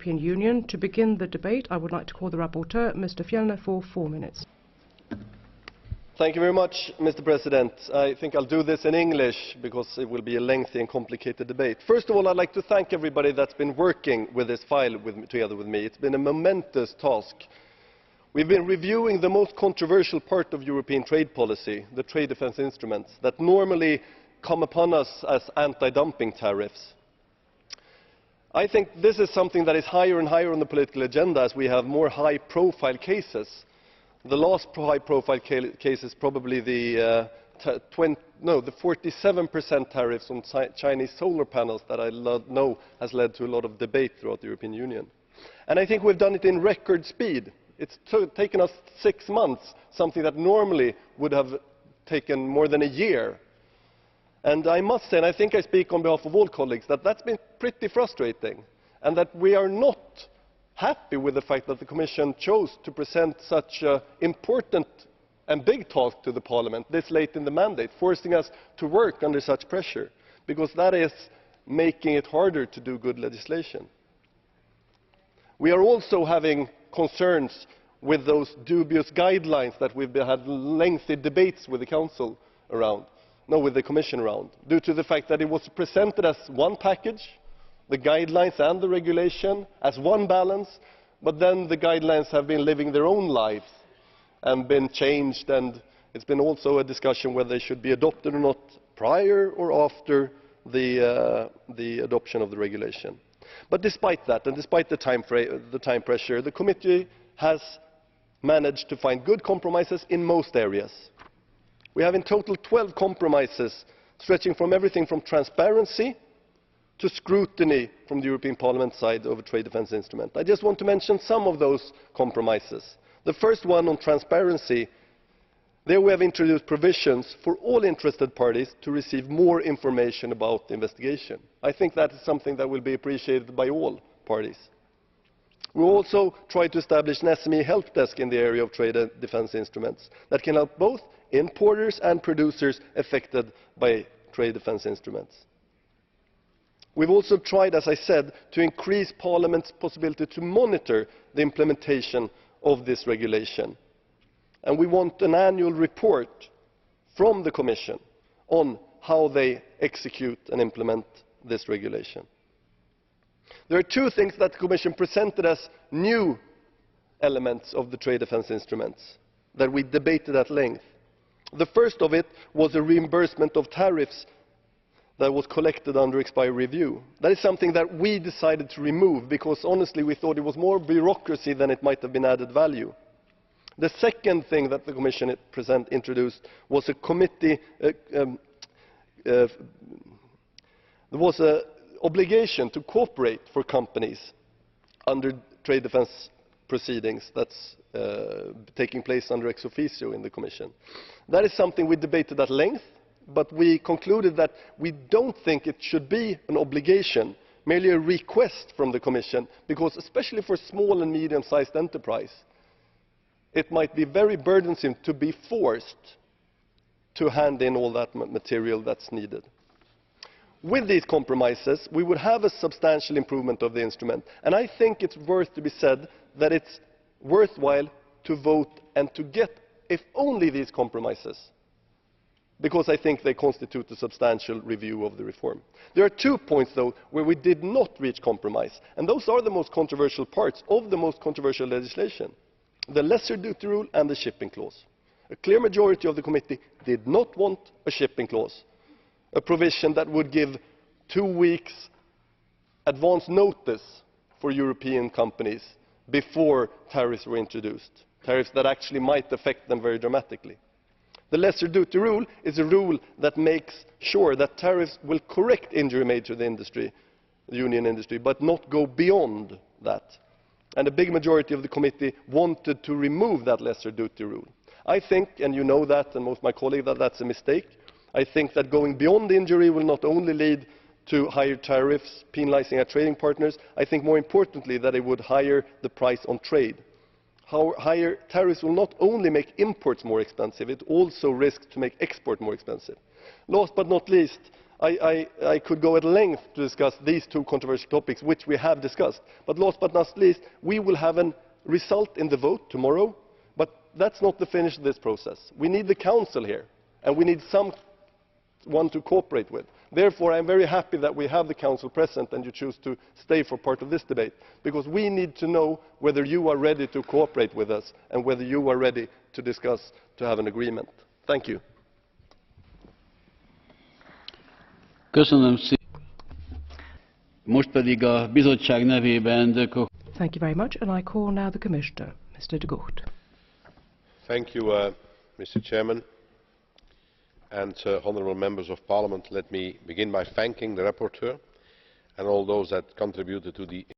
European Union. To begin the debate, I would like to call the rapporteur, Mr. Fjellner, for 4 minutes. Thank you very much, Mr. President. I think I'll do this in English because it will be a lengthy and complicated debate. First of all, I'd like to thank everybody that's been working with this file together with me. It's been a momentous task. We've been reviewing the most controversial part of European trade policy, the trade defence instruments, that normally come upon us as anti-dumping tariffs. I think this is something that is higher and higher on the political agenda as we have more high-profile cases. The last high-profile case is probably the 47% tariffs on Chinese solar panels that I know has led to a lot of debate throughout the European Union. And I think we've done it in record speed. It's taken us 6 months, something that normally would have taken more than a year. And I must say, and I think I speak on behalf of all colleagues, that that's been pretty frustrating, and that we are not happy with the fact that the Commission chose to present such an important and big task to the Parliament this late in the mandate, forcing us to work under such pressure, because that is making it harder to do good legislation. We are also having concerns with those dubious guidelines that we've had lengthy debates with the Council around, with the Commission around, due to the fact that it was presented as one package, the guidelines and the regulation as one balance, but then the guidelines have been living their own lives and been changed, and it's been also a discussion whether they should be adopted or not prior or after the adoption of the regulation. But despite that, and despite the time pressure, the committee has managed to find good compromises in most areas. We have in total 12 compromises, stretching from everything from transparency to scrutiny from the European Parliament side of a trade defence instrument. I just want to mention some of those compromises. The first one on transparency, there we have introduced provisions for all interested parties to receive more information about the investigation. I think that is something that will be appreciated by all parties. We also try to establish an SME help desk in the area of trade and defence instruments that can help both importers and producers affected by trade defence instruments. We've also tried, as I said, to increase Parliament's possibility to monitor the implementation of this regulation. And we want an annual report from the Commission on how they execute and implement this regulation. There are two things that the Commission presented as new elements of the trade defence instruments that we debated at length. The first of it was a reimbursement of tariffs that was collected under expiry review. That is something that we decided to remove because honestly we thought it was more bureaucracy than it might have been added value. The second thing that the Commission introduced was a committee, there was an obligation to cooperate for companies under trade defence proceedings that's taking place under ex officio in the Commission. That is something we debated at length, but we concluded that we don't think it should be an obligation, merely a request from the Commission, because especially for small and medium-sized enterprise, it might be very burdensome to be forced to hand in all that material that's needed. With these compromises, we would have a substantial improvement of the instrument, and I think it's worth to be said that it's worthwhile to vote and to get, if only these compromises, because I think they constitute a substantial review of the reform. There are 2 points, though, where we did not reach compromise, and those are the most controversial parts of the most controversial legislation: the lesser duty rule and the shipping clause. A clear majority of the committee did not want a shipping clause, a provision that would give 2 weeks advance notice for European companies before tariffs were introduced, tariffs that actually might affect them very dramatically. The lesser duty rule is a rule that makes sure that tariffs will correct injury made to the industry, the union industry, but not go beyond that. And a big majority of the committee wanted to remove that lesser duty rule. I think, and you know that, and most of my colleagues, that that's a mistake. I think that going beyond injury will not only lead to higher tariffs, penalizing our trading partners. I think more importantly that it would higher the price on trade. Higher tariffs will not only make imports more expensive, it also risks to make export more expensive. Last but not least, I could go at length to discuss these two controversial topics, which we have discussed. But last but not least, we will have a result in the vote tomorrow, but that's not the finish of this process. We need the Council here, and we need someone to cooperate with. Therefore, I am very happy that we have the Council present and you choose to stay for part of this debate, because we need to know whether you are ready to cooperate with us and whether you are ready to discuss, to have an agreement. Thank you. Köszönöm szépen. Most pedig a bizottság nevében Thank you very much, and I call now the Commissioner, Mr. de Gucht. Thank you, Mr. Chairman, and honourable members of Parliament. Let me begin by thanking the rapporteur and all those that contributed to the